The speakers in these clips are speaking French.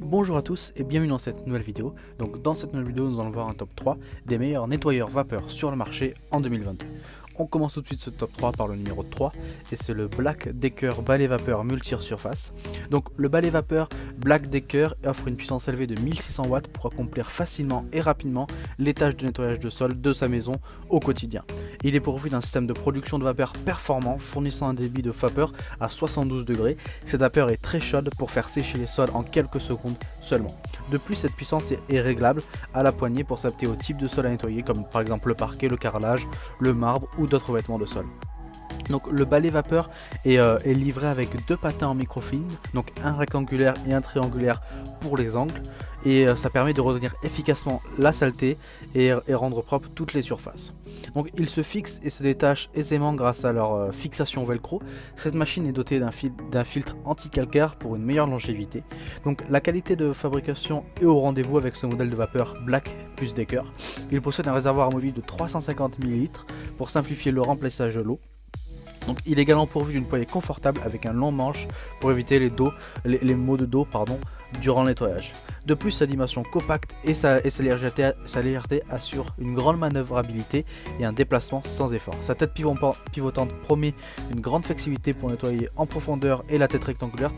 Bonjour à tous et bienvenue dans cette nouvelle vidéo. Donc dans cette nouvelle vidéo nous allons voir un top 3 des meilleurs nettoyeurs vapeur sur le marché en 2022. On commence tout de suite ce top 3 par le numéro 3 et c'est le Black Decker balai vapeur multi-surface. Donc le balai vapeur Black Decker offre une puissance élevée de 1600 watts pour accomplir facilement et rapidement les tâches de nettoyage de sol de sa maison au quotidien. Il est pourvu d'un système de production de vapeur performant fournissant un débit de vapeur à 72 degrés. Cette vapeur est très chaude pour faire sécher les sols en quelques secondes seulement. De plus, cette puissance est réglable à la poignée pour s'adapter au type de sol à nettoyer comme par exemple le parquet, le carrelage, le marbre ou d'autres vêtements de sol. Donc le balai vapeur est livré avec deux patins en microfilm, donc un rectangulaire et un triangulaire pour les angles, et ça permet de retenir efficacement la saleté et rendre propre toutes les surfaces. Donc ils se fixent et se détachent aisément grâce à leur fixation velcro. Cette machine est dotée d'un filtre anti-calcaire pour une meilleure longévité. Donc la qualité de fabrication est au rendez-vous avec ce modèle de vapeur Black plus Decker. Il possède un réservoir amovible de 350 ml pour simplifier le remplissage de l'eau. Donc il est également pourvu d'une poignée confortable avec un long manche pour éviter les maux de dos durant le nettoyage. De plus, sa dimension compacte et sa légèreté assurent une grande manœuvrabilité et un déplacement sans effort. Sa tête pivotante promet une grande flexibilité pour nettoyer en profondeur et la tête rectangulaire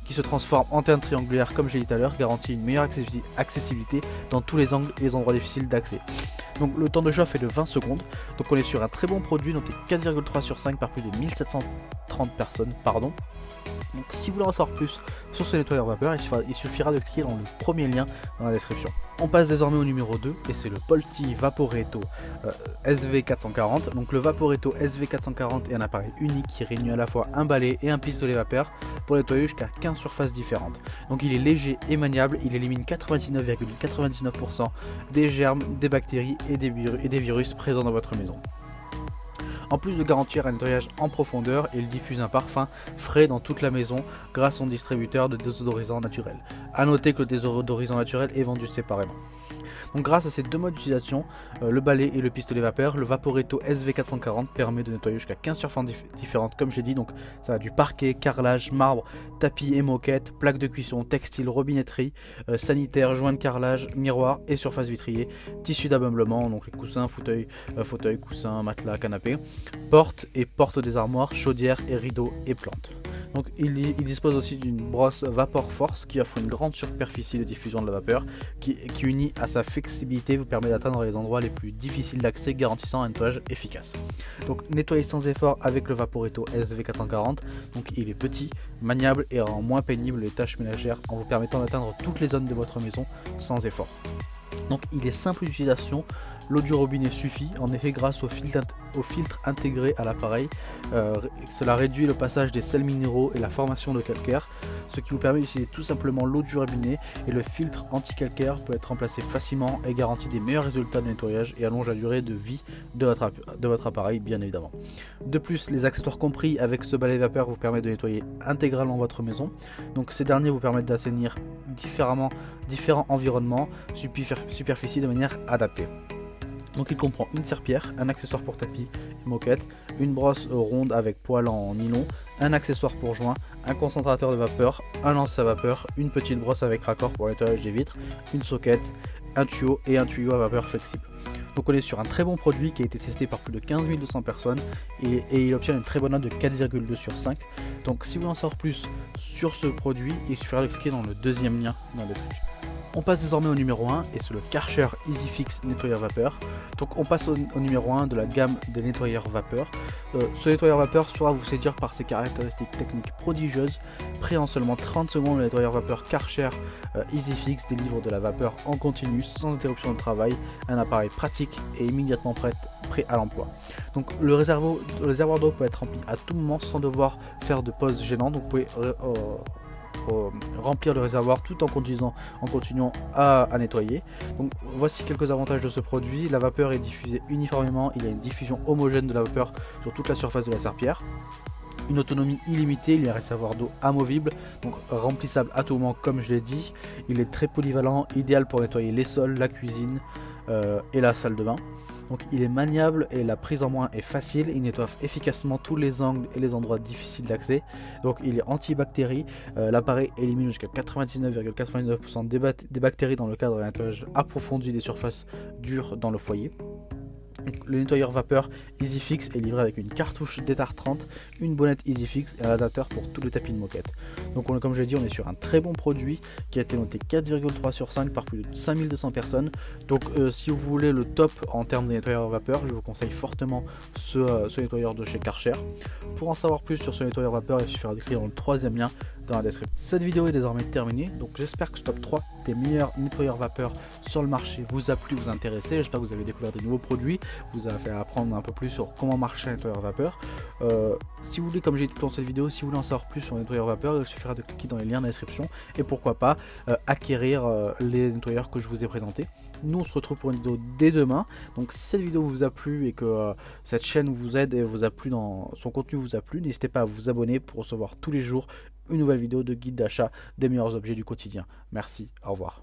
qui se transforme en tête triangulaire comme j'ai dit tout à l'heure garantit une meilleure accessibilité dans tous les angles et les endroits difficiles d'accès. Donc le temps de chauffe est de 20 secondes, donc on est sur un très bon produit noté 4,3 sur 5 par plus de 1730 personnes. Donc si vous voulez en savoir plus sur ce nettoyeur vapeur, il suffira de cliquer dans le premier lien dans la description. On passe désormais au numéro 2 et c'est le Polti Vaporetto SV440. Donc le Vaporetto SV440 est un appareil unique qui réunit à la fois un balai et un pistolet vapeur pour nettoyer jusqu'à 15 surfaces différentes. Donc il est léger et maniable, il élimine 99,99% des germes, des bactéries et des virus présents dans votre maison. En plus de garantir un nettoyage en profondeur, il diffuse un parfum frais dans toute la maison grâce à son distributeur de désodorisant naturel. A noter que le désodorisant naturel est vendu séparément. Donc grâce à ces deux modes d'utilisation, le balai et le pistolet vapeur, le Vaporetto SV440 permet de nettoyer jusqu'à 15 surfaces différentes comme j'ai dit. Donc ça va du parquet, carrelage, marbre, tapis et moquette, plaques de cuisson, textile, robinetterie, sanitaire, joints de carrelage, miroir et surface vitrier, tissu d'ameublement, donc les coussins, fauteuils, coussins, matelas, canapés, portes et portes des armoires, chaudières et rideaux et plantes. Donc il dispose aussi d'une brosse Vapor Force qui offre une grande superficie de diffusion de la vapeur qui unie à sa flexibilité vous permet d'atteindre les endroits les plus difficiles d'accès garantissant un nettoyage efficace. Donc nettoyer sans effort avec le Vaporetto SV440, donc il est petit, maniable et rend moins pénible les tâches ménagères en vous permettant d'atteindre toutes les zones de votre maison sans effort. Donc il est simple d'utilisation, l'eau du robinet suffit, en effet grâce au filtre intégré à l'appareil, cela réduit le passage des sels minéraux et la formation de calcaire, ce qui vous permet d'utiliser tout simplement l'eau du robinet et le filtre anti-calcaire peut être remplacé facilement et garantit des meilleurs résultats de nettoyage et allonge la durée de vie de votre appareil bien évidemment. De plus, les accessoires compris avec ce balai vapeur vous permettent de nettoyer intégralement votre maison, donc ces derniers vous permettent d'assainir différents environnements, superficies de manière adaptée. Donc il comprend une serpillière, un accessoire pour tapis et moquette, une brosse ronde avec poil en nylon, un accessoire pour joint, un concentrateur de vapeur, un lance à vapeur, une petite brosse avec raccord pour le nettoyage des vitres, une socket, un tuyau et un tuyau à vapeur flexible. Donc on est sur un très bon produit qui a été testé par plus de 15 200 personnes et il obtient une très bonne note de 4,2 sur 5. Donc si vous voulez en savoir plus sur ce produit, il suffira de cliquer dans le deuxième lien dans la description. On passe désormais au numéro 1 et c'est le Karcher EasyFix nettoyeur vapeur. Donc on passe au numéro 1 de la gamme des nettoyeurs vapeur. Ce nettoyeur vapeur saura vous séduire par ses caractéristiques techniques prodigieuses. Prêt en seulement 30 secondes, le nettoyeur vapeur Karcher EasyFix délivre de la vapeur en continu sans interruption de travail. Un appareil pratique et immédiatement prêt à l'emploi. Donc le réservoir d'eau peut être rempli à tout moment sans devoir faire de pause gênante. Donc vous pouvez remplir le réservoir tout en continuant à nettoyer. Donc voici quelques avantages de ce produit. La vapeur est diffusée uniformément, il y a une diffusion homogène de la vapeur sur toute la surface de la serpillière. Une autonomie illimitée, il y a un réservoir d'eau amovible, donc remplissable à tout moment comme je l'ai dit. Il est très polyvalent, idéal pour nettoyer les sols, la cuisine et la salle de bain. Donc il est maniable et la prise en main est facile. Il nettoie efficacement tous les angles et les endroits difficiles d'accès. Donc il est anti-bactéries. L'appareil élimine jusqu'à 99,99% des bactéries dans le cadre d'un nettoyage approfondi des surfaces dures dans le foyer. Le nettoyeur vapeur EasyFix est livré avec une cartouche d'Etar 30, une bonnette EasyFix et un adaptateur pour tous les tapis de moquette. Donc comme je l'ai dit, on est sur un très bon produit qui a été noté 4,3 sur 5 par plus de 5200 personnes. Donc si vous voulez le top en termes de nettoyeur vapeur, je vous conseille fortement ce nettoyeur de chez Karcher. Pour en savoir plus sur ce nettoyeur vapeur, il suffira d'écrire dans le troisième lien dans la description. Cette vidéo est désormais terminée, donc j'espère que ce top 3 des meilleurs nettoyeurs vapeur sur le marché vous a plu, vous a intéressé. J'espère que vous avez découvert des nouveaux produits, vous a fait apprendre un peu plus sur comment marche un nettoyeur vapeur. Si vous voulez, comme j'ai dit tout dans cette vidéo, si vous voulez en savoir plus sur le nettoyeur vapeur, il suffira de cliquer dans les liens dans la description et pourquoi pas acquérir les nettoyeurs que je vous ai présentés. Nous on se retrouve pour une vidéo dès demain. Donc si cette vidéo vous a plu et que cette chaîne vous aide et vous a plu, dans son contenu vous a plu, n'hésitez pas à vous abonner pour recevoir tous les jours une nouvelle vidéo de guide d'achat des meilleurs objets du quotidien. Merci, au revoir.